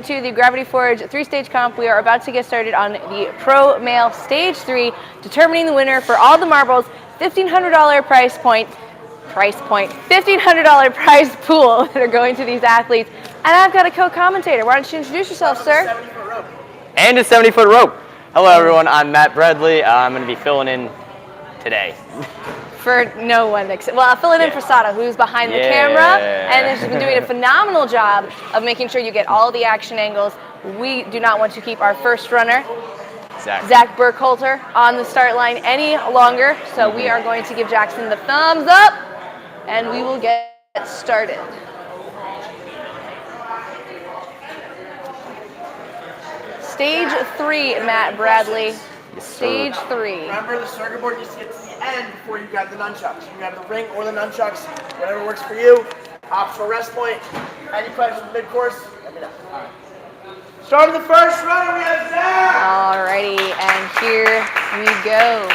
To the Gravity Forge 3-stage comp. We are about to get started on the Pro Male Stage 3, determining the winner for all the marbles, $1,500 prize point, $1,500 prize pool that are going to these athletes. And I've got a co-commentator. Why don't you introduce yourself, sir? And a 70-foot rope. Hello, everyone. I'm Matt Bradley. I'm going to be filling in today. For no one except, well, I'll fill it in for Sada, who's behind the camera, and she's been doing a phenomenal job of making sure you get all the action angles. We do not want to keep our first runner, Zach Burkhalter, on the start line any longer, so we are going to give Jackson the thumbs up, and we will get started. Stage 3, Matt Bradley. Stage 3. Remember, the circuit board needs to get to the end before you grab the nunchucks. You can grab the ring or the nunchucks, whatever works for you. Optional rest point. Any questions mid-course? Let me know. All right. Start of the first runner, we have Zach! Alrighty, and here we go.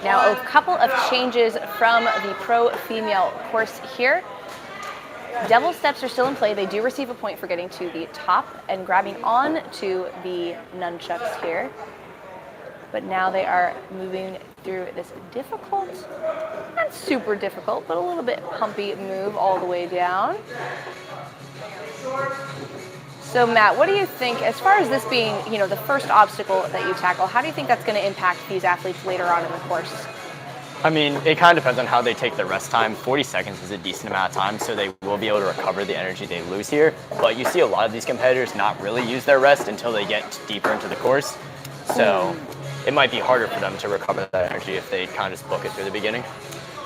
Now, a couple of changes from the pro female course here. Devil steps are still in play. They do receive a point for getting to the top and grabbing on to the nunchucks here. But now they are moving through this difficult, not super difficult, but a little bit pumpy move all the way down. So Matt, what do you think, as far as this being, the first obstacle that you tackle, how do you think that's going to impact these athletes later on in the course? I mean, it kind of depends on how they take their rest time. 40 seconds is a decent amount of time, so they will be able to recover the energy they lose here. But you see a lot of these competitors not really use their rest until they get deeper into the course. So it might be harder for them to recover that energy if they kind of just book it through the beginning.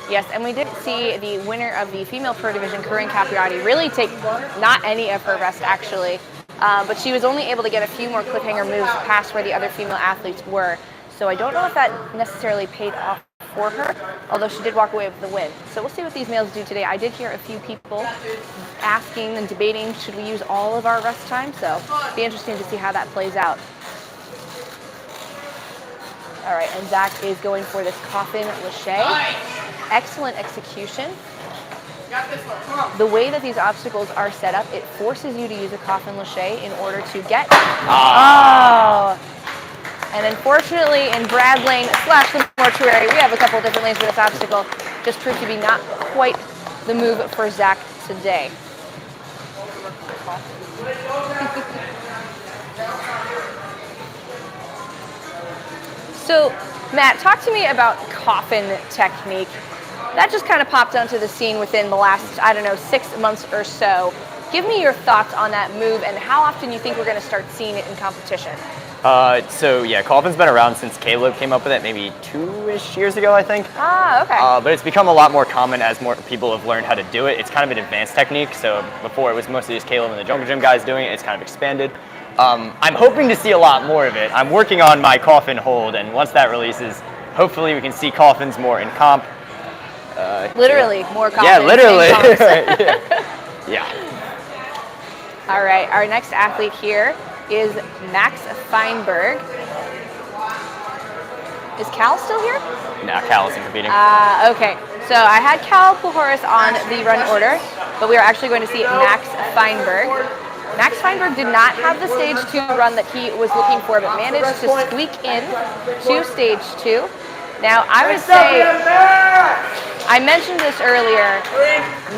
Yes, and we did see the winner of the female pro division, Corinne Capriati, really take not any of her rest actually, but she was only able to get a few more cliffhanger moves past where the other female athletes were. So I don't know if that necessarily paid off for her, although she did walk away with the win. So we'll see what these males do today. I did hear a few people asking and debating, should we use all of our rest time? So it'll be interesting to see how that plays out. All right, and Zach is going for this coffin lache. Excellent execution. The way that these obstacles are set up, it forces you to use a coffin lache in order to get... Oh! And unfortunately, in Brad Lane / the mortuary, we have a couple of different lanes for this obstacle. Just proved to be not quite the move for Zach today. So, Matt, talk to me about coffin technique. That just kind of popped onto the scene within the last, 6 months or so. Give me your thoughts on that move and how often you think we're going to start seeing it in competition. Coffin's been around since Caleb came up with it maybe 2-ish years ago, I think. Okay. But it's become a lot more common as more people have learned how to do it. It's kind of an advanced technique, so before it was mostly just Caleb and the Jungle Gym guys doing it. It's kind of expanded. I'm hoping to see a lot more of it. I'm working on my coffin hold, and once that releases, hopefully we can see coffins more in comp. Literally, more coffins. Yeah, literally. Yeah. All right, our next athlete here is Max Feinberg. Is Cal still here? No, Cal isn't competing. Okay, so I had Cal Pujols on the run order, but we are actually going to see Max Feinberg. Max Feinberg did not have the stage 2 run that he was looking for, but managed to squeak in to stage 2. Now, I would say, I mentioned this earlier,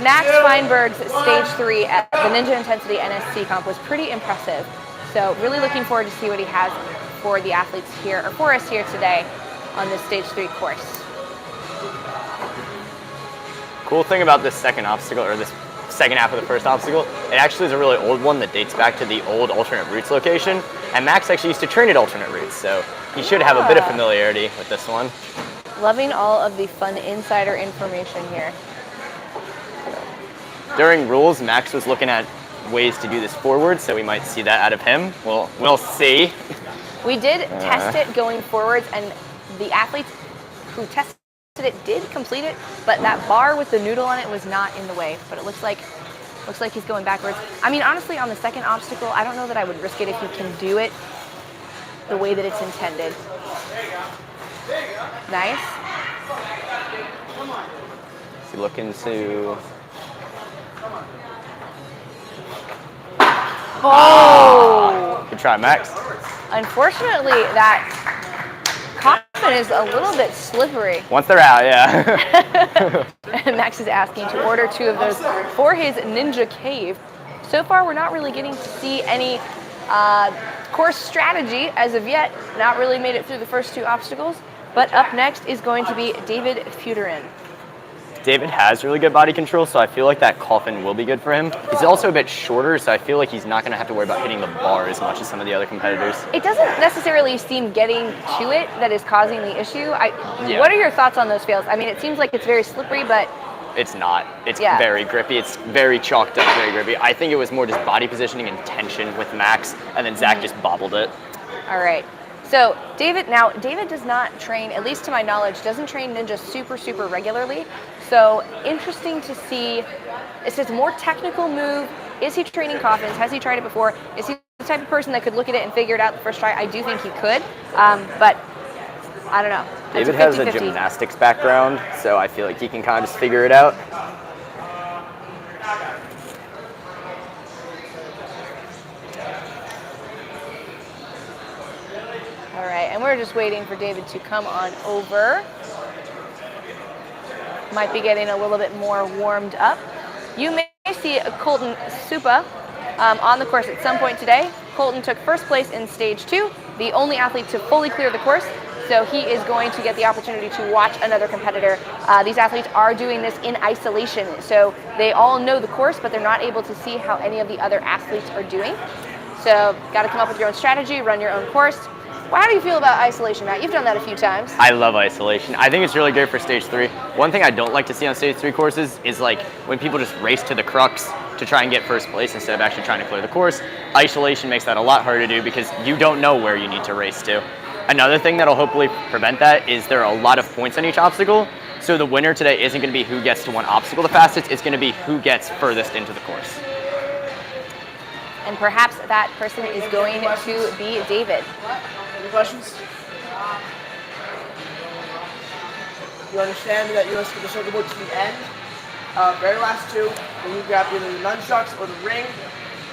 Max Feinberg's stage 3 at the Ninja Intensity NSC comp was pretty impressive. So really looking forward to see what he has for the athletes here, or for us here today on this stage 3 course. Cool thing about this second obstacle, or this second half of the first obstacle, it actually is a really old one that dates back to the old alternate routes location, and Max actually used to train at alternate routes, so he should have a bit of familiarity with this one. Loving all of the fun insider information here. During rules, Max was looking at ways to do this forward, so we might see that out of him. We'll see. We did test it going forwards, and the athletes who tested it did complete it, but that bar with the noodle on it was not in the way. But it looks like he's going backwards. I mean, honestly, on the second obstacle, I don't know that I would risk it if you can do it the way that it's intended. Nice. Is he looking to Oh! Good try, Max. Unfortunately, that coffin is a little bit slippery. Once they're out, yeah. And Max is asking to order 2 of those for his Ninja Cave. So far, we're not really getting to see any course strategy as of yet. Not really made it through the first 2 obstacles. But up next is going to be David Futerin. David has really good body control, so I feel like that coffin will be good for him. He's also a bit shorter, so I feel like he's not going to have to worry about hitting the bar as much as some of the other competitors. It doesn't necessarily seem getting to it that is causing the issue. Yeah. What are your thoughts on those fails? I mean, it seems like it's very slippery, but It's not. It's Yeah. very grippy. It's very chalked up, very grippy. I think it was more just body positioning and tension with Max, and then Zach just bobbled it. all right. So David does not train, at least to my knowledge, doesn't train ninja super regularly. So interesting to see. It's a more technical move. Is he training coffins? Has he tried it before? Is he the type of person that could look at it and figure it out the first try? I do think he could, but I don't know. It's David has a 50-50. gymnastics background, so I feel like he can kind of just figure it out. All right, and we're just waiting for David to come on over. Might be getting a little bit more warmed up. You may see Colton Supa on the course at some point today. Colton took first place in stage 2, the only athlete to fully clear the course. So he is going to get the opportunity to watch another competitor. These athletes are doing this in isolation. So they all know the course, but they're not able to see how any of the other athletes are doing. So got to come up with your own strategy, run your own course. Well, how do you feel about isolation, Matt? You've done that a few times. I love isolation. I think it's really great for stage 3. One thing I don't like to see on stage 3 courses is like when people just race to the crux to try and get first place instead of actually trying to clear the course. Isolation makes that a lot harder to do because you don't know where you need to race to. Another thing that'll hopefully prevent that is there are a lot of points on each obstacle. So the winner today isn't going to be who gets to one obstacle the fastest. It's going to be who gets furthest into the course. And perhaps that person is going to be David. Any questions? You understand that you must get the circle board to the end. Very last 2, when you grab either the nunchucks or the ring,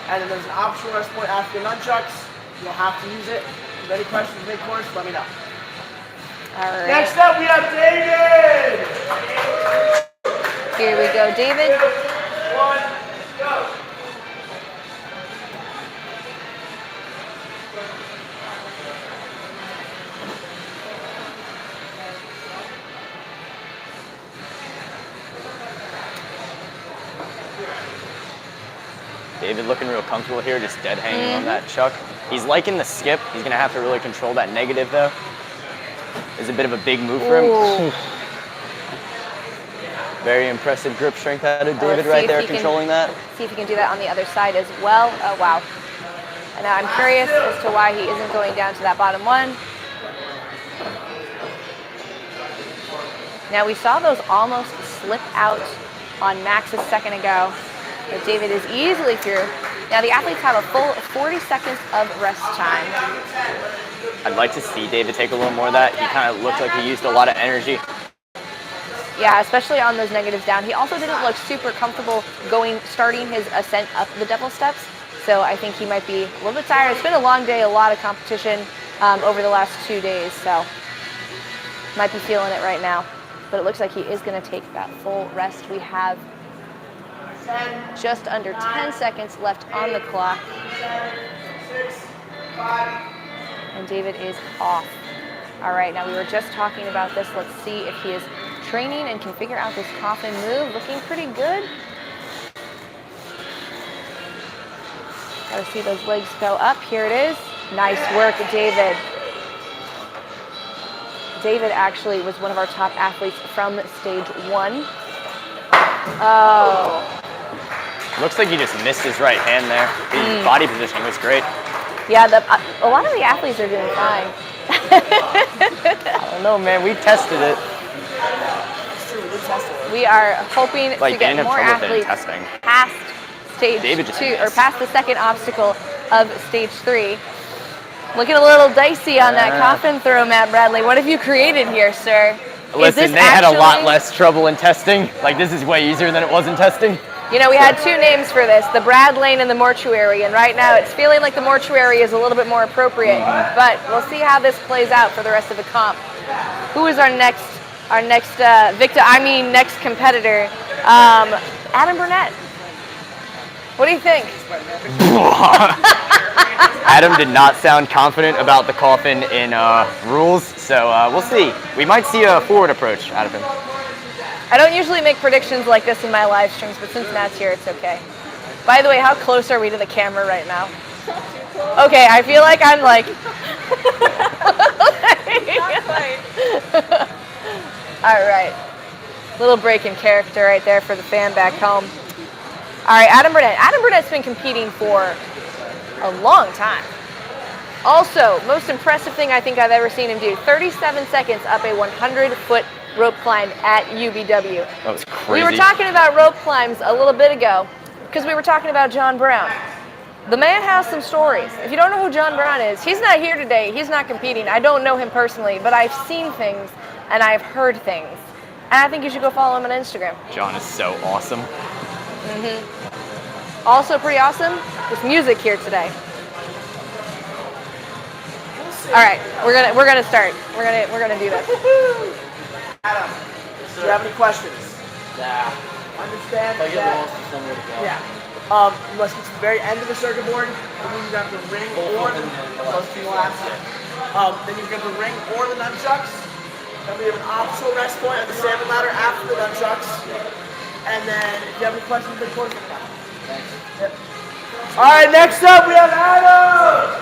and then there's an optional rest point after the nunchucks. You'll have to use it. If you have any questions mid-course, let me know. All right. Next up, we have David! Here we go, David. 1, go! David looking real comfortable here, just dead hanging on that chuck. He's liking the skip. He's going to have to really control that negative, though. It's a bit of a big move for him. Ooh. Very impressive grip strength out of Let's David see right if there, he can- controlling that. See if he can do that on the other side as well. Oh, wow. And now I'm curious as to why he isn't going down to that bottom one. Now we saw those almost slip out on Max a second ago, but David is easily through. Now the athletes have a full 40 seconds of rest time. I'd like to see David take a little more of that. He kind of looked like he used a lot of energy. Yeah, especially on those negatives down. He also didn't look super comfortable starting his ascent up the double steps. So I think he might be a little bit tired. It's been a long day, a lot of competition over the last 2 days. So might be feeling it right now. But it looks like he is going to take that full rest. We have just under 10 seconds left on the clock. 6, 5. And David is off. All right, now we were just talking about this. Let's see if he is training and can figure out this coffin move. Looking pretty good. Gotta see those legs go up. Here it is. Nice work, David. David actually was one of our top athletes from stage 1. Oh. Looks like he just missed his right hand there. His body positioning was great. Yeah, a lot of the athletes are doing fine. I don't know, man. We tested it. It's true, we did test it. We are hoping Like, to they didn't get have more trouble with it in athletes testing. past stage David just 2, or missed. past the second obstacle of stage 3. Looking a little dicey on that coffin throw, Matt Bradley. What have you created here, sir? Listen, they had a lot less trouble in testing. Like, this is way easier than it was in testing. You know, we had two names for this, the Brad Lane and the Mortuary, and right now it's feeling like the Mortuary is a little bit more appropriate, but we'll see how this plays out for the rest of the comp. Who is our next next competitor? Adam Burnett. What do you think? Adam did not sound confident about the coffin in rules, so we'll see. We might see a forward approach out of him. I don't usually make predictions like this in my live streams, but since Matt's here, it's okay. By the way, how close are we to the camera right now? Okay, I feel like I'm like... All right. Little break in character right there for the fan back home. All right, Adam Burnett. Adam Burnett's been competing for a long time. Also, most impressive thing I think I've ever seen him do, 37 seconds up a 100-foot rope climb at UBW. That was crazy. We were talking about rope climbs a little bit ago because we were talking about John Brown. The man has some stories. If you don't know who John Brown is, he's not here today. He's not competing. I don't know him personally, but I've seen things and I've heard things. And I think you should go follow him on Instagram. John is so awesome. Also pretty awesome, this music here today. All right, we're gonna start. We're gonna do this. Adam, do you have any questions? Nah. Understand If I get that? lost, there's somewhere to go. Yeah. You must get to the very end of the circuit board, and then you have the ring or the last. Then you get the ring or the nunchucks. Then we have an optional rest point at the salmon ladder after the nunchucks. And then if you have any questions, then close them down. Yep. All right, next up we have Adam.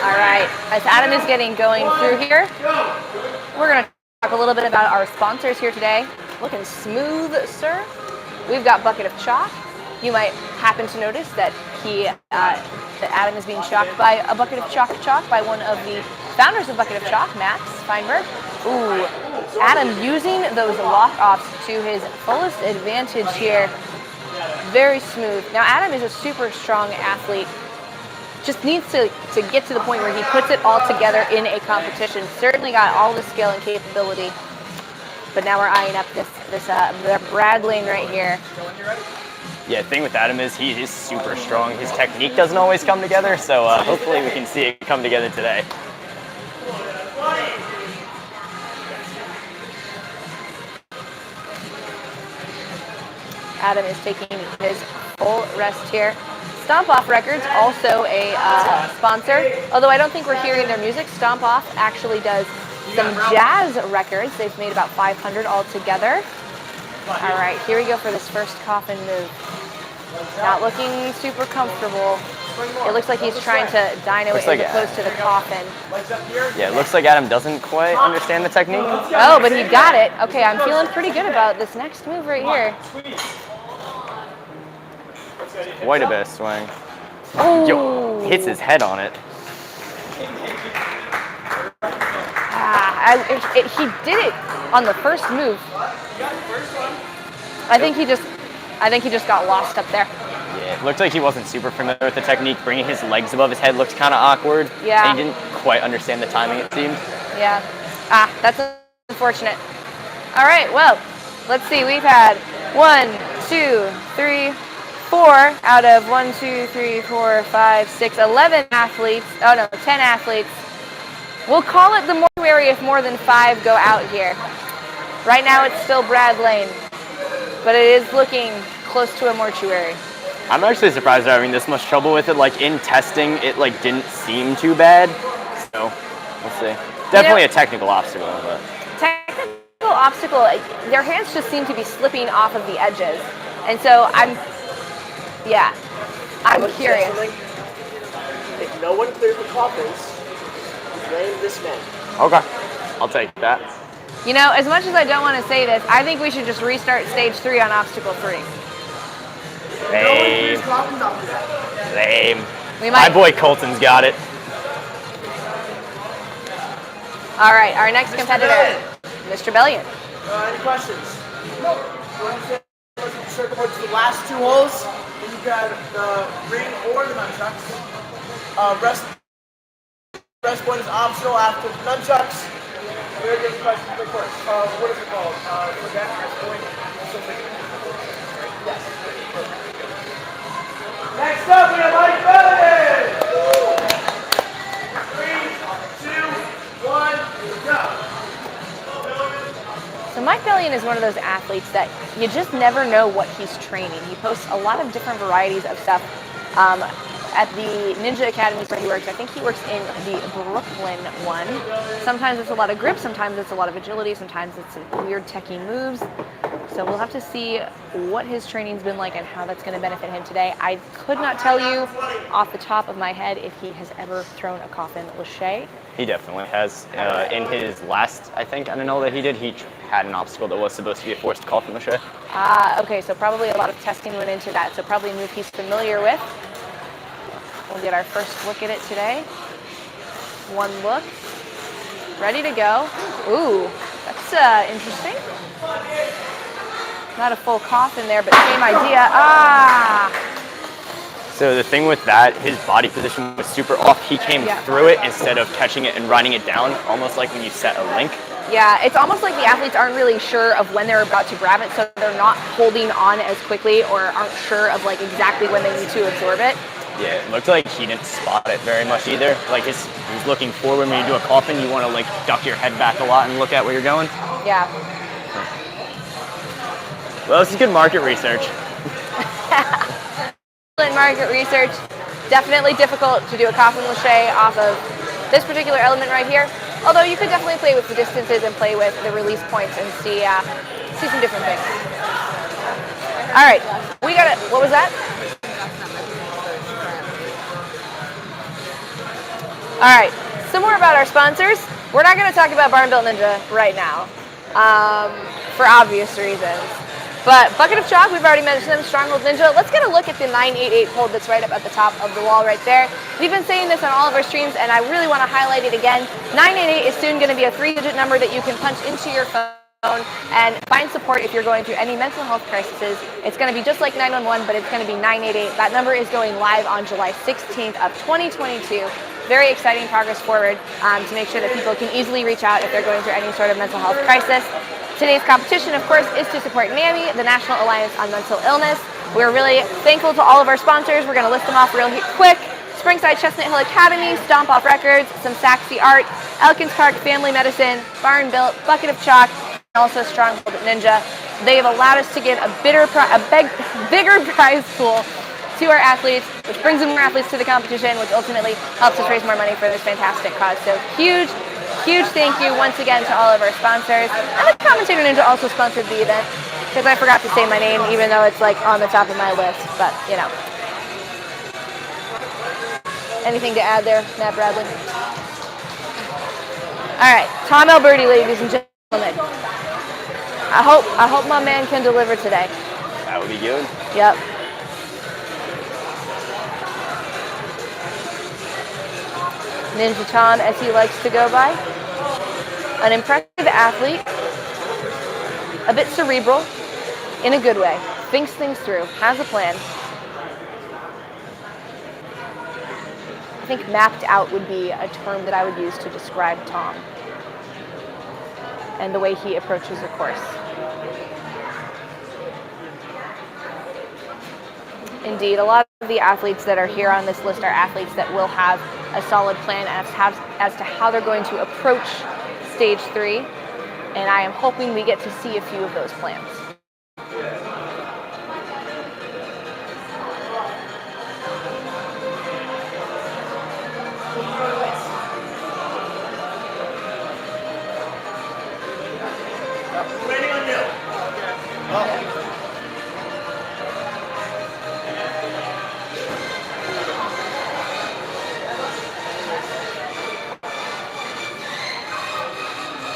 All right, as Adam is getting going through here, we're gonna talk a little bit about our sponsors here today. Looking smooth, sir. We've got Bucket of Chalk. You might happen to notice that that Adam is being chalked by a Bucket of Chalk by one of the founders of Bucket of Chalk, Max Feinberg. Ooh, Adam using those lock-offs to his fullest advantage here. Very smooth. Now, Adam is a super strong athlete. Just needs to get to the point where he puts it all together in a competition. Certainly got all the skill and capability. But now we're eyeing up this Brad Lane right here. Yeah, the thing with Adam is he is super strong. His technique doesn't always come together, so hopefully we can see it come together today. Adam is taking his full rest here. Stomp Off Records, also a sponsor. Although I don't think we're hearing their music. Stomp Off actually does some jazz records. They've made about 500 altogether. All right, here we go for this first coffin move. Not looking super comfortable. It looks like he's trying to dyno it as opposed to the coffin. Yeah, it looks like Adam doesn't quite understand the technique. Oh, but he got it. Okay, I'm feeling pretty good about this next move right here. Quite a bit of swing. Oh, Yo, hits his head on it. he did it on the first move. I think he just got lost up there. Yeah, it looked like he wasn't super familiar with the technique. Bringing his legs above his head looked kind of awkward. Yeah. And he didn't quite understand the timing, it seemed. Yeah. That's unfortunate. All right, well, let's see. We've had 1, 2, 3, 4 out of 1, 2, 3, 4, 5, 6, 11 athletes. Oh no, 10 athletes. We'll call it the mortuary if more than 5 go out here. Right now it's still Brad Lane, but it is looking close to a mortuary. I'm actually surprised they're having this much trouble with it. Like in testing, it like didn't seem too bad. So we'll see. Definitely a technical obstacle, but technical obstacle. Their hands just seem to be slipping off of the edges, and so I'm curious. If no one clears the coffins, blame this man. okay, I'll take that. You know, as much as I don't want to say this, I think we should just restart stage 3 on obstacle 3. Lame. Lame. We My might. boy Colton's got it. All right, our next competitor, Mr. Bellion. Any questions? No. Let's circle back to the last 2 holes. And you've got the ring or the nunchucks. Rest point is optional after the nunchucks. Very good question, of course. What is it called? Forget rest point. Next up, we have Mike Bellamy. 3, 2, 1, go. So Mike Bellion is one of those athletes that you just never know what he's training. He posts a lot of different varieties of stuff. At the Ninja Academy where he works, I think he works in the Brooklyn one. Sometimes it's a lot of grip, sometimes it's a lot of agility, sometimes it's weird techie moves. So we'll have to see what his training's been like and how that's going to benefit him today. I could not tell you off the top of my head if he has ever thrown a coffin lache. He definitely has. In his last, I think, Ananola that he did, he had an obstacle that was supposed to be a forced coffin lache. Okay, so probably a lot of testing went into that. So probably a move he's familiar with. We'll get our first look at it today. One look. Ready to go. Ooh, that's interesting. Not a full coffin there, but same idea. So the thing with that, his body position was super off. He came through it instead of catching it and riding it down, almost like when you set a link. Yeah, it's almost like the athletes aren't really sure of when they're about to grab it, so they're not holding on as quickly or aren't sure of like exactly when they need to absorb it. Yeah, it looked like he didn't spot it very much either. Like he was looking forward. When you do a coffin, you want to like duck your head back a lot and look at where you're going. Yeah. Well, this is good market research. Market research. Definitely difficult to do a coffin lache off of this particular element right here. Although you could definitely play with the distances and play with the release points and see some different things. All right, we got it. What was that? All right, some more about our sponsors. We're not going to talk about Barn Built Ninja right now, for obvious reasons. But Bucket of Chalk, we've already mentioned them, Stronghold Ninja. Let's get a look at the 988 code that's right up at the top of the wall right there. We've been saying this on all of our streams, and I really want to highlight it again. 988 is soon going to be a 3-digit number that you can punch into your phone and find support if you're going through any mental health crises. It's going to be just like 911, but it's going to be 988. That number is going live on July 16th of 2022. Very exciting progress forward to make sure that people can easily reach out if they're going through any sort of mental health crisis. Today's competition, of course, is to support NAMI, the National Alliance on Mental Illness. We're really thankful to all of our sponsors. We're going to list them off real quick. Springside Chestnut Hill Academy, Stomp Off Records, Some Saxy Art, Elkins Park Family Medicine, Barn Built, Bucket of Chalk, and also Stronghold Ninja. They've allowed us to give a bigger prize pool to our athletes, which brings in more athletes to the competition, which ultimately helps us raise more money for this fantastic cause. So huge thank you once again to all of our sponsors. And the Commentator Ninja also sponsored the event, because I forgot to say my name, even though it's like on the top of my list, but you know. Anything to add there, Matt Bradley? All right, Tom Alberti, ladies and gentlemen. I hope my man can deliver today. That would be good. Yep. Ninja Tom, as he likes to go by. An impressive athlete, a bit cerebral, in a good way. Thinks things through, has a plan. I think mapped out would be a term that I would use to describe Tom and the way he approaches a course. Indeed, a lot of the athletes that are here on this list are athletes that will have a solid plan as to how they're going to approach stage 3, and I am hoping we get to see a few of those plans. Waiting on you. Oh.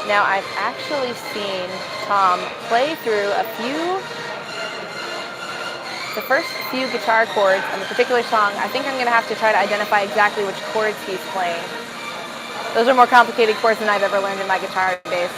Now, I've actually seen Tom play through the first few guitar chords on the particular song. I think I'm going to have to try to identify exactly which chords he's playing. Those are more complicated chords than I've ever learned in my guitar days.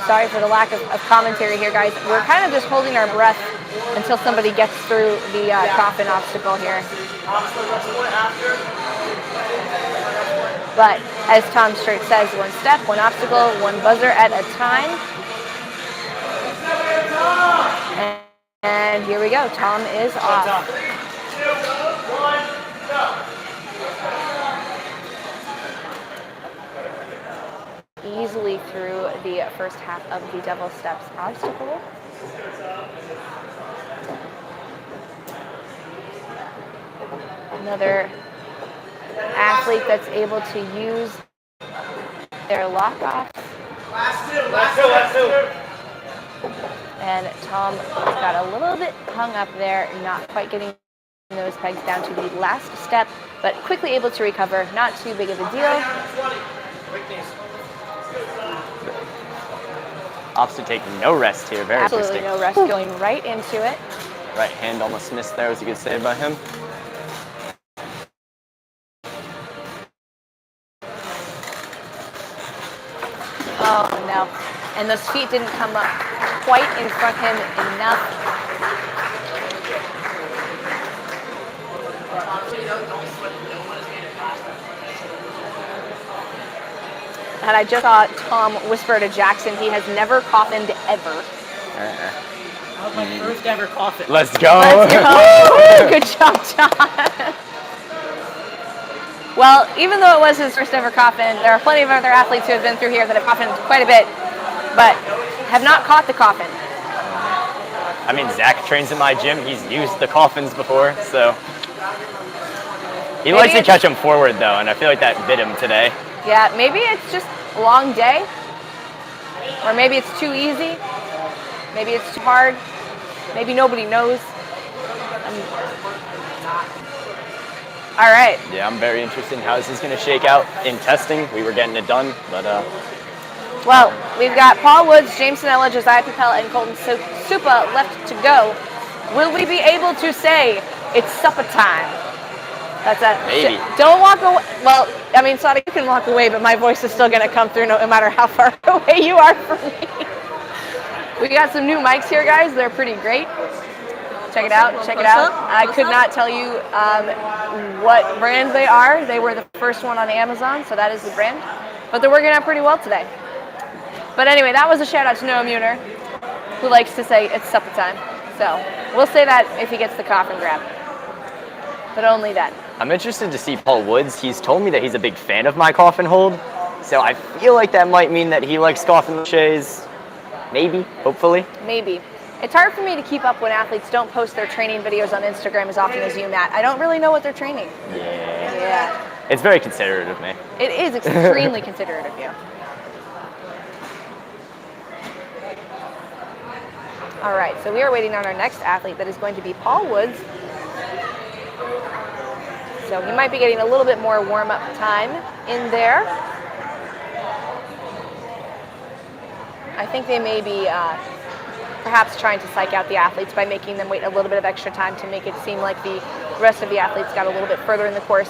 Sorry for the lack of commentary here, guys. We're kind of just holding our breath until somebody gets through the coffin obstacle here. Optional rest point after. But as Tom Strait says, one step, one obstacle, one buzzer at a time. And here we go. Tom is off. 2, 1, go. Easily through the first half of the double steps obstacle. Another athlete that's able to use their lock-off. Last two. And Tom got a little bit hung up there, not quite getting those pegs down to the last step, but quickly able to recover. Not too big of a deal. 20. Quick knees. Opposite taking no rest here. Very Absolutely interesting. no rest, going right into it. Right hand almost missed there. Was a good save by him. Oh no. And those feet didn't come up quite in front of him enough. And I just saw Tom whisper to Jackson, he has never coffined ever. That was my first ever coffin. Let's go. Let's go. Good job, John. Well, even though it was his first ever coffin, there are plenty of other athletes who have been through here that have coffined quite a bit, but have not caught the coffin. I mean, Zach trains in my gym. He's used the coffins before, so he likes to catch them forward though, and I feel like that bit him today. Yeah, maybe it's just a long day, or maybe it's too easy, maybe it's too hard, maybe nobody knows. All right. Yeah, I'm very interested in how this is going to shake out in testing. We were getting it done, but Well, we've got Paul Woods, James Sinella, Josiah Papella, and Colton Supa left to go. Will we be able to say it's supper time? That's it. Maybe. Don't walk away. Well, I mean, Sada, you can walk away, but my voice is still going to come through no matter how far away you are from me. We got some new mics here, guys. They're pretty great. Check it out. Check it out. I could not tell you what brand they are. They were the first one on Amazon, so that is the brand. But they're working out pretty well today. But anyway, that was a shout out to Noah Muner, who likes to say it's supper time. So we'll say that if he gets the coffin grab. But only then. I'm interested to see Paul Woods. He's told me that he's a big fan of my coffin hold, so I feel like that might mean that he likes coffin laches. Maybe, hopefully. Maybe. It's hard for me to keep up when athletes don't post their training videos on Instagram as often as you, Matt. I don't really know what they're training. Yeah. It's very considerate of me. It is extremely considerate of you. All right, so we are waiting on our next athlete that is going to be Paul Woods. So he might be getting a little bit more warm-up time in there. I think they may be perhaps trying to psych out the athletes by making them wait a little bit of extra time to make it seem like the rest of the athletes got a little bit further in the course.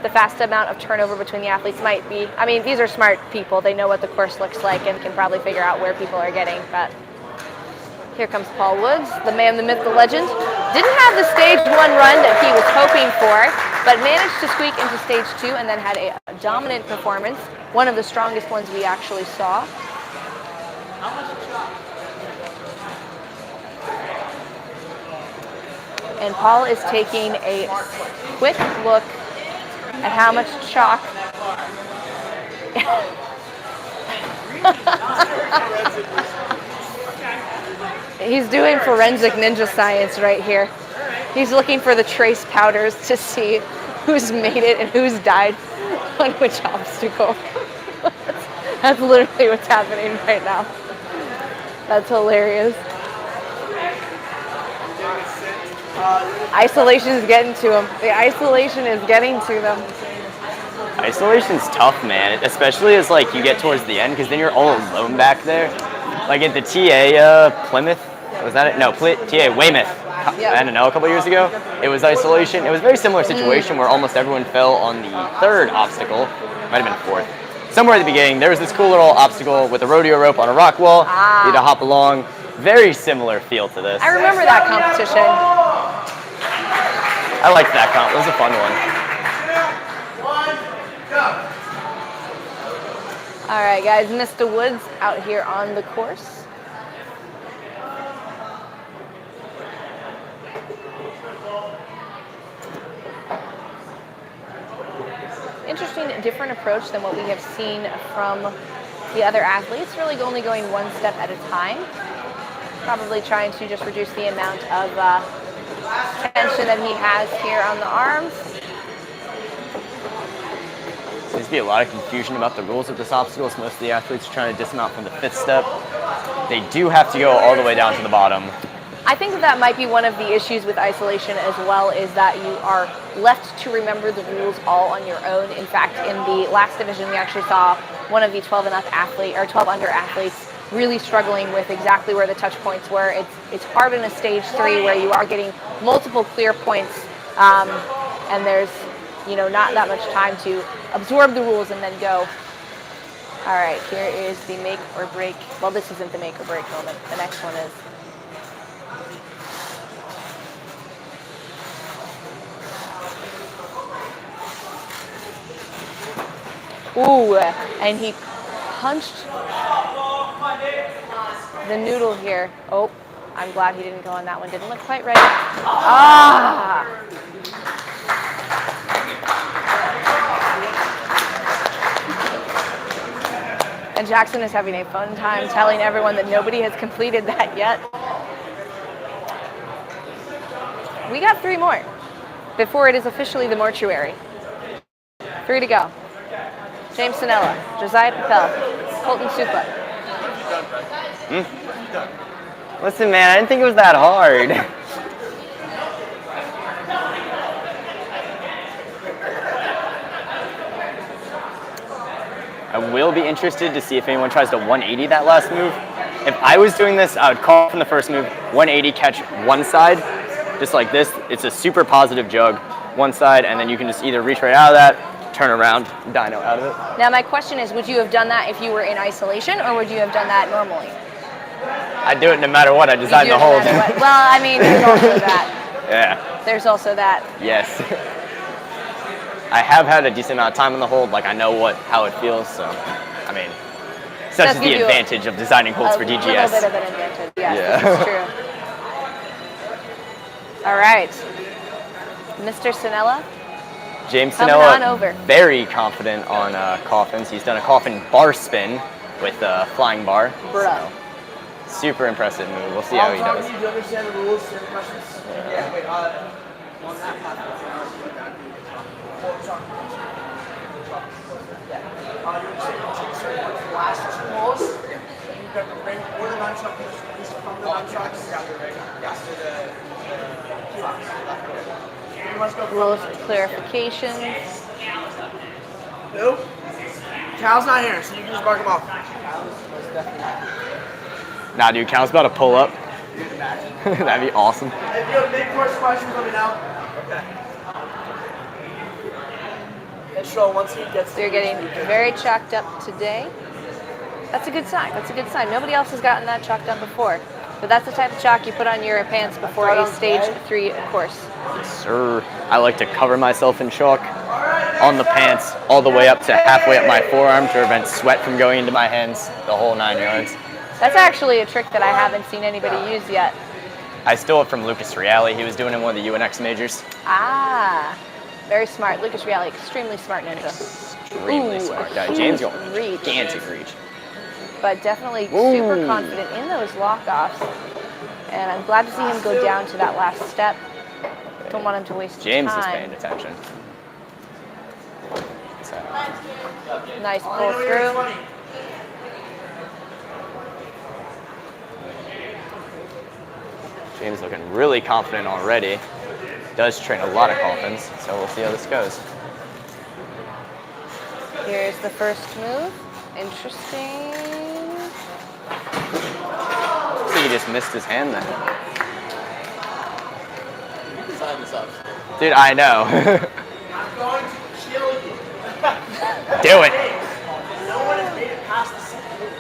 The fast amount of turnover between the athletes might be, I mean, these are smart people. They know what the course looks like and can probably figure out where people are getting. But here comes Paul Woods, the man, the myth, the legend. Didn't have the stage 1 run that he was hoping for, but managed to squeak into stage 2 and then had a dominant performance, one of the strongest ones we actually saw. And Paul is taking a quick look at how much chalk. He's doing forensic ninja science right here. He's looking for the trace powders to see who's made it and who's died on which obstacle. That's literally what's happening right now. That's hilarious. Isolation is getting to them. The isolation is getting to them. Isolation's tough, man, especially as like you get towards the end, because then you're all alone back there. Like at the TA Plymouth, was that it? No, TA Weymouth. I don't know, a couple years ago. It was isolation. It was a very similar situation where almost everyone fell on the third obstacle. Might have been fourth. Somewhere at the beginning, there was this cool little obstacle with a rodeo rope on a rock wall. You had to hop along. Very similar feel to this. I remember that competition. I liked that comp. It was a fun one. 2, 1, go. All right, guys, Mr. Woods out here on the course. Interesting, different approach than what we have seen from the other athletes, really only going one step at a time. Probably trying to just reduce the amount of tension that he has here on the arms. Seems to be a lot of confusion about the rules of this obstacle. Most of the athletes are trying to dismount from the 5th step. They do have to go all the way down to the bottom. I think that might be one of the issues with isolation as well, is that you are left to remember the rules all on your own. In fact, in the last division, we actually saw one of the 12 and up athlete or 12 under athletes really struggling with exactly where the touch points were. It's hard in a stage 3 where you are getting multiple clear points, and there's not that much time to absorb the rules and then go. All right, here is the make or break. Well, this isn't the make or break moment. The next one is. Ooh, and he punched the noodle here. Oh, I'm glad he didn't go on that one. Didn't look quite right. Ah! And Jackson is having a fun time telling everyone that nobody has completed that yet. We got 3 more before it is officially the mortuary. 3 to go. James Sinella, Josiah Papel, Colton Supa. Listen, man, I didn't think it was that hard. I will be interested to see if anyone tries to 180 that last move. If I was doing this, I would call from the first move, 180, catch one side, just like this. It's a super positive jug, one side, and then you can just either reach right out of that, turn around, dyno out of it. Now my question is, would you have done that if you were in isolation, or would you have done that normally? I'd do it no matter what. I designed the hold. Well, I mean, there's also that. Yeah. There's also that. Yes. I have had a decent amount of time on the hold. Like, I know how it feels. So, I mean, such Does is give the you advantage of designing holds for DGS. A little bit of an advantage. Yes, Yeah. this is true. All right, Mr. Sinella. James Coming on Sinella, over. very confident on coffins. He's done a coffin bar spin with a flying bar. Bro. Super impressive move. We'll see how he does. Do you understand the rules? Do you have questions? Yeah. Wait, on that platform. You understand the certain ones, the last 2 holes, you've got the ring or the nunchuck, you just release from the nunchucks. You must go Rules clarification. Nope. Cal's not here, so you can just mark him off. Nah, dude, Cal's about to pull up. That'd be awesome. If you have big course questions, let me know. Okay. And show once he gets. So you're getting very chalked up today. That's a good sign. That's a good sign. Nobody else has gotten that chalked up before. But that's the type of chalk you put on your pants before a stage 3 course. Yes, sir. I like to cover myself in chalk on the pants all the way up to halfway up my forearm to prevent sweat from going into my hands, the whole 9 yards. That's actually a trick that I haven't seen anybody use yet. I stole it from Lucas Reale. He was doing it in one of the UNX majors. Ah, very smart. Lucas Reale, extremely smart ninja. Extremely Ooh, smart a guy. huge James going reach. gigantic reach. But definitely Ooh. super confident in those lockoffs. And I'm glad to see him go down to that last step. Don't want him to waste James time. is paying attention. Nice pull through. James looking really confident already. Does train a lot of coffins, so we'll see how this goes. Here's the first move. Interesting. Looks like he just missed his hand then. Sign this up. Dude, I know. I'm going to kill you. Do it. No one has made it past the second move.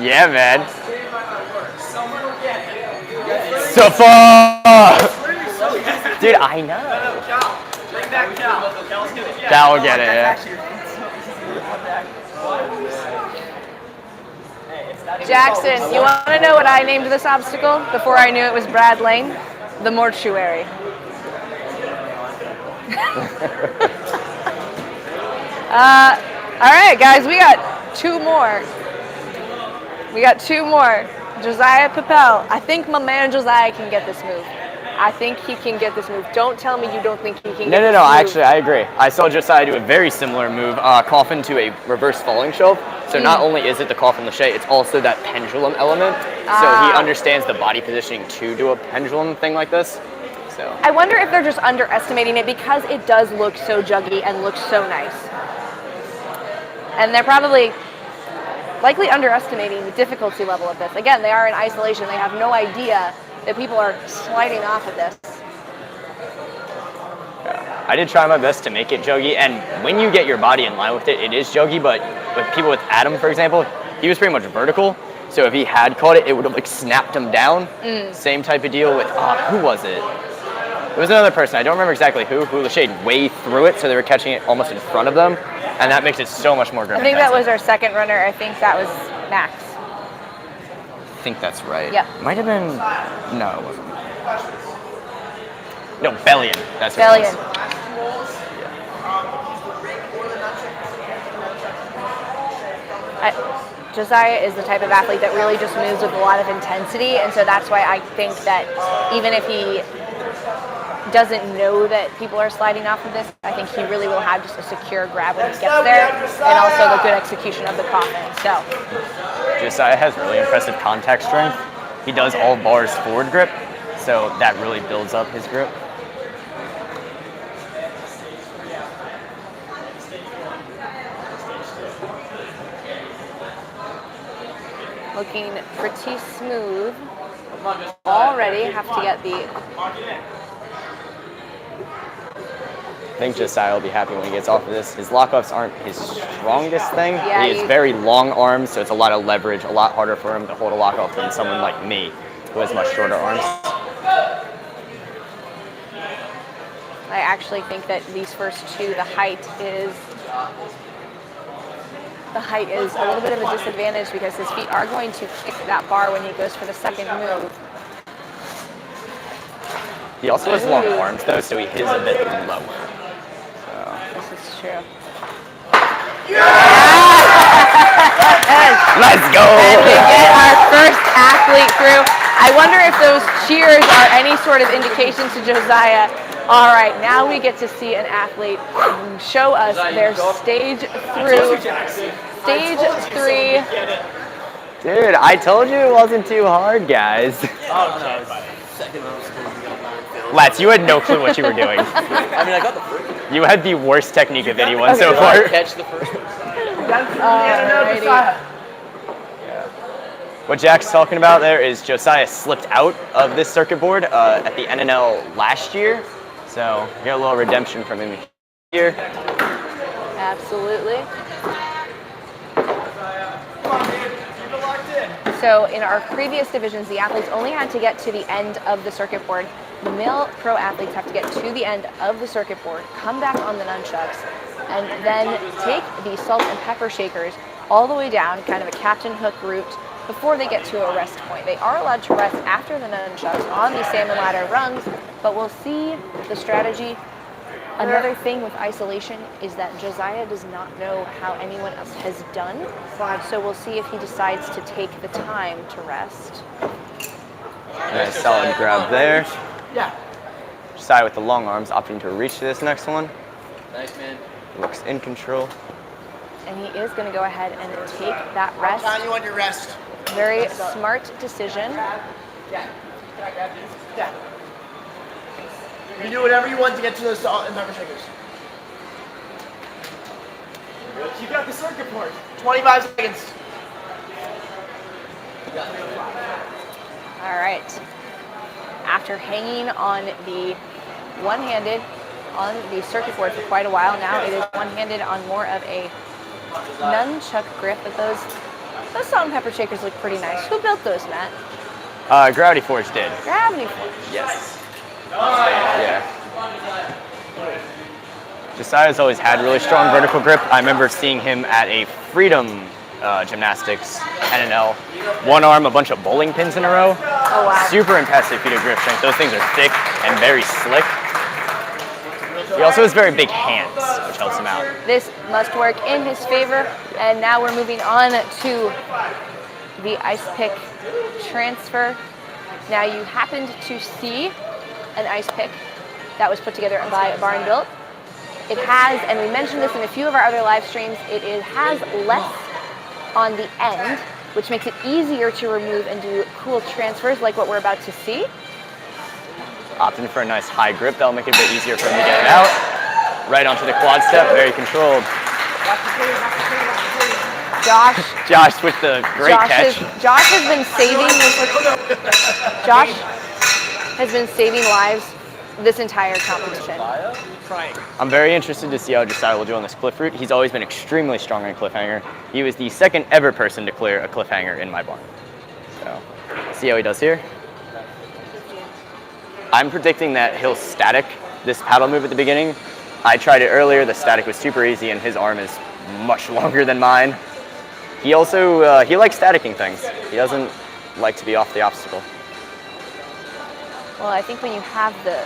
Yeah, man. Someone will get it. Mustafa! Dude, I know. Bring back Cal. Cal will get it, yeah. Jackson, you want to know what I named this obstacle before I knew it was Brad Lane? The mortuary. All right, guys, we got two more. Josiah Papel. I think my man Josiah can get this move. I think he can get this move. Don't tell me you don't think he can get this move. No, actually, I agree. I saw Josiah do a very similar move, coffin to a reverse falling shove. So not only is it the coffin lache, it's also that pendulum element. So he understands the body positioning to do a pendulum thing like this. So I wonder if they're just underestimating it because it does look so juggy and looks so nice. And they're probably likely underestimating the difficulty level of this. Again, they are in isolation. They have no idea that people are sliding off of this. I did try my best to make it juggy, and when you get your body in line with it, it is juggy, but with people with Adam, for example, he was pretty much vertical, so if he had caught it, it would have like snapped him down. Same type of deal with, who was it? It was another person, I don't remember exactly who lached way through it, so they were catching it almost in front of them, and that makes it so much more grip. I think that was our second runner. I think that was Max. I think that's right. Yeah. Might have been, no, it wasn't. No, Bellion. That's what Bellion. it was. Josiah is the type of athlete that really just moves with a lot of intensity, and so that's why I think that even if he doesn't know that people are sliding off of this, I think he really will have just a secure grab when he gets there, and also the good execution of the coffin. So Josiah has really impressive contact strength. He does all bars forward grip, so that really builds up his grip. looking pretty smooth. Already have to get the... I think Josiah will be happy when he gets off of this. His lockups aren't his strongest thing. Yeah, he has very long arms, so it's a lot of leverage, a lot harder for him to hold a lockup than someone like me, who has much shorter arms. I actually think that these first two, the height is a little bit of a disadvantage because his feet are going to kick that bar when he goes for the second move. He also has long arms though, so he is a bit lower. This is true. Let's go! And we get our first athlete through. I wonder if those cheers are any sort of indication to Josiah. All right, now we get to see an athlete show us their stage through. Stage 3. Dude, I told you it wasn't too hard, guys. Let's, you had no clue what you were doing. I mean, I got the first one. You had the worst technique of anyone so far. Catch the first one. What Jack's talking about there is Josiah slipped out of this circuit board at the NNL last year. So you got a little redemption from him here. Absolutely. So in our previous divisions, the athletes only had to get to the end of the circuit board. The male pro athletes have to get to the end of the circuit board, come back on the nunchucks, and then take the salt and pepper shakers all the way down, kind of a captain hook route, before they get to a rest point. They are allowed to rest after the nunchucks on the salmon ladder rungs, but we'll see the strategy. Another thing with isolation is that Josiah does not know how anyone else has done, so we'll see if he decides to take the time to rest. Nice solid grab there. Yeah. Josiah with the long arms opting to reach to this next one. Nice, man. Looks in control. And he is going to go ahead and take that rest. Time you want your rest. Very smart decision. Yeah. You do whatever you want to get to those salt and pepper shakers. You got the circuit board. 25 seconds. All right. After hanging on the one-handed on the circuit board for quite a while now, it is one-handed on more of a nunchuck grip, but those salt and pepper shakers look pretty nice. Who built those, Matt? Gravity Force did. Gravity Force. Yes. Yeah. Josiah's always had really strong vertical grip. I remember seeing him at a Freedom Gymnastics NNL. One arm, a bunch of bowling pins in a row. Oh, wow. Super impressive feat of grip strength. Those things are thick and very slick. He also has very big hands, which helps him out. This must work in his favor. And now we're moving on to the ice pick transfer. Now you happened to see an ice pick that was put together by Barn Built. It has, and we mentioned this in a few of our other live streams, has less on the end, which makes it easier to remove and do cool transfers like what we're about to see. Opting for a nice high grip, that'll make it a bit easier for him to get it out. Right onto the quad step, very controlled. Josh with the great catch. Josh has been saving. Josh has been saving lives this entire competition. I'm very interested to see how Josiah will do on this cliff route. He's always been extremely strong on cliffhanger. He was the second ever person to clear a cliffhanger in my barn. So, see how he does here. I'm predicting that he'll static this paddle move at the beginning. I tried it earlier, the static was super easy and his arm is much longer than mine. He also, he likes staticking things. He doesn't like to be off the obstacle. Well, I think when you have the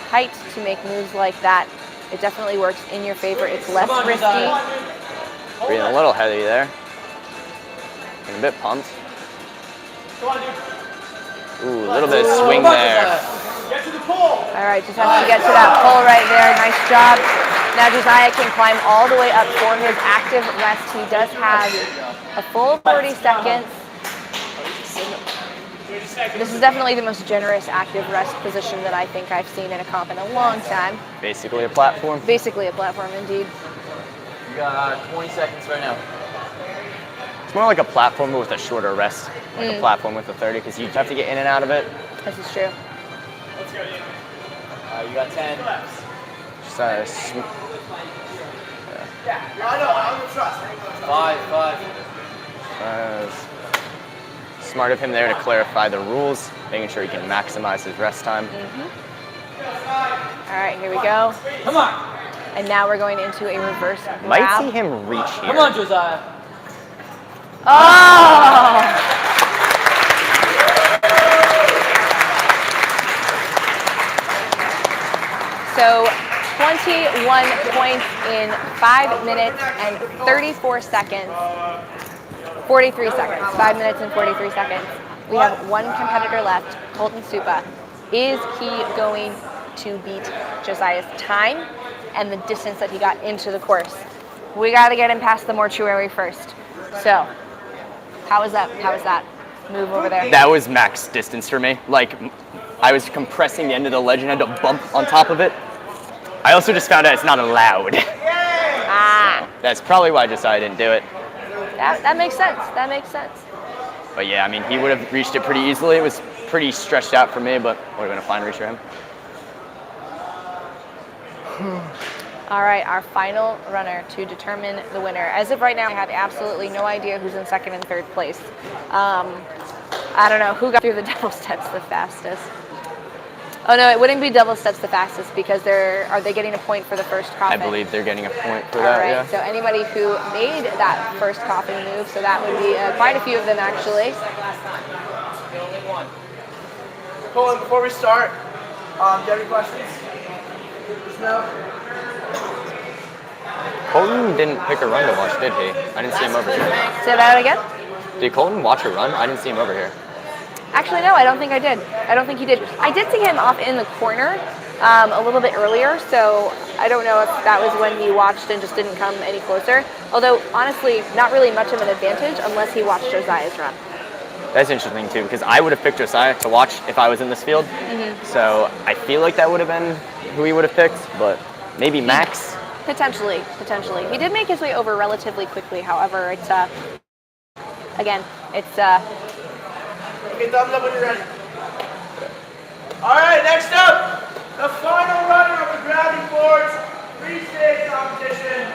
height to make moves like that, it definitely works in your favor. It's less risky. Breathing a little heavy there. Getting a bit pumped. Ooh, a little bit of swing there. Get to the pole. All right, just has to get to that pole right there. Nice job. Now Josiah can climb all the way up for his active rest. He does have a full 40 seconds. This is definitely the most generous active rest position that I think I've seen in a comp in a long time. Basically a platform. Basically a platform, indeed. You got 20 seconds right now. It's more like a platform with a shorter rest. Like a platform with a 30, because you have to get in and out of it. This is true. Let's go, Ian. You got 10. Just, Yeah, I know. I'm gonna trust. 5. Smart of him there to clarify the rules, making sure he can maximize his rest time. All right, here we go. Come on. And now we're going into a reverse Might grab. see him reach here. Come on, Josiah. Oh! So 21 points in 5 minutes and 34 seconds. 43 seconds. 5 minutes and 43 seconds. We have one competitor left, Colton Supa. Is he going to beat Josiah's time and the distance that he got into the course? We got to get him past the mortuary first. So, how was that? How was that move over there? That was max distance for me. Like, I was compressing the end of the ledge and I had to bump on top of it. I also just found out it's not allowed. Ah, That's probably why Josiah didn't do it. that makes sense. That makes sense. But yeah, I mean, he would have reached it pretty easily. It was pretty stretched out for me, but would have been a fine reach for him. All right, our final runner to determine the winner. As of right now, I have absolutely no idea who's in second and third place. I don't know who got through the double steps the fastest. Oh no, it wouldn't be double steps the fastest because are they getting a point for the first I coffin? believe they're getting a point for All that, right, yeah. so anybody who made that first coffin move, so that would be quite a few of them actually. Colin, before we start, do you have any questions? Just no? Colton didn't pick a run to watch, did he? I didn't see him over here. Say that again? Did Colton watch a run? I didn't see him over here. Actually, no, I don't think I did. I don't think he did. I did see him off in the corner a little bit earlier, so I don't know if that was when he watched and just didn't come any closer. Although, honestly, not really much of an advantage unless he watched Josiah's run. That's interesting too, because I would have picked Josiah to watch if I was in this field. So I feel like that would have been who he would have picked, but maybe Max. Potentially. He did make his way over relatively quickly, however, it's, again, it's, Okay, thumbs up when you're ready. All right, next up, the final runner of the Gravity Force three-stage competition.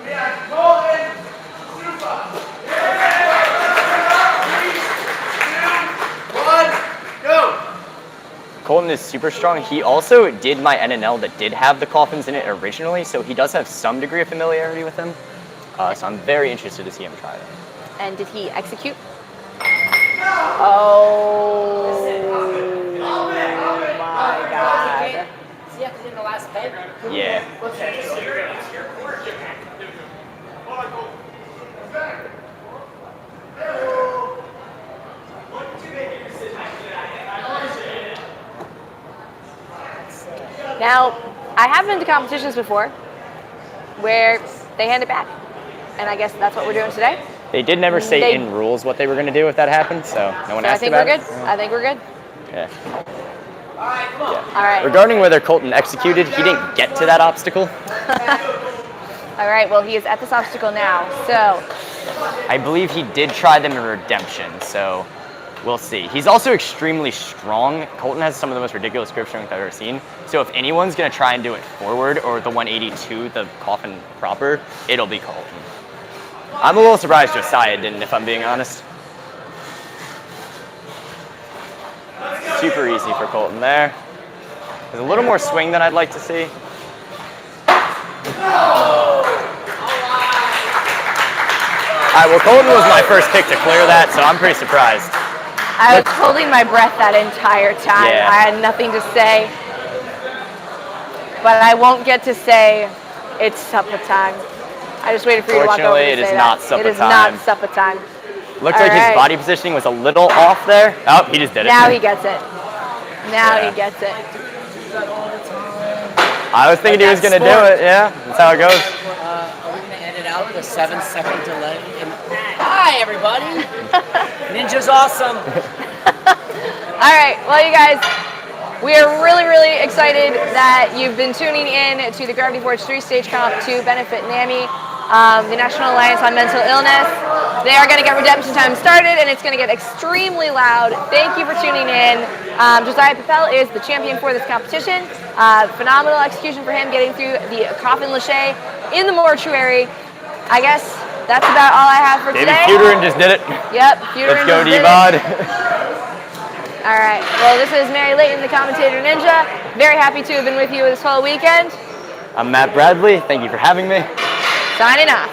We have Colton Supa. 3, 2, 1, Colton is super strong. He also did my NNL that did have the coffins in it originally, so he does have some degree of familiarity with them. So I'm very interested to see him try them. And did he execute? Oh my god. See after in the last peg? Yeah. Now, I have been to competitions before where they hand it back. And I guess that's what we're doing today. They did never say They- in rules what they were going to do if that happened, so no one So I asked think about we're good. it. I think we're good. Yeah. All right. Regarding whether Colton executed, he didn't get to that obstacle. All right. Well, he is at this obstacle now. So I believe he did try them in Redemption, so we'll see. He's also extremely strong. Colton has some of the most ridiculous grip strength I've ever seen. So if anyone's going to try and do it forward or the 182, the coffin proper, it'll be Colton. I'm a little surprised Josiah didn't, if I'm being honest. Super easy for Colton there. There's a little more swing than I'd like to see. All right, well, Colton was my first pick to clear that, so I'm pretty surprised. I was holding my breath that entire time. Yeah. I had nothing to say. But I won't get to say it's supper time. I just waited for you to walk over Fortunately, to it say is that. not supper It is time. not supper time. Looked All like right. his body positioning was a little off there. Oh, he just did it. Now he gets it. Now Yeah. he gets it. I was thinking he was Like going to that do it. Yeah, that's how it goes. Are we going to end it out with a 7-second delay? Hi, everybody. Ninja's awesome. All right, well, you guys, we are really, really excited that you've been tuning in to the Gravity Forge 3-stage comp to benefit NAMI, the National Alliance on Mental Illness. They are going to get redemption time started, and it's going to get extremely loud. Thank you for tuning in. Josiah Papel is the champion for this competition. Phenomenal execution for him getting through the coffin lache in the mortuary. I guess that's about all I have for David today. Pewterin just did it. Yep, Pewterin Let's go, just did it. D-Bod. All right. Well, this is Mary Layton, the Commentator Ninja. Very happy to have been with you this whole weekend. I'm Matt Bradley. Thank you for having me. Signing off.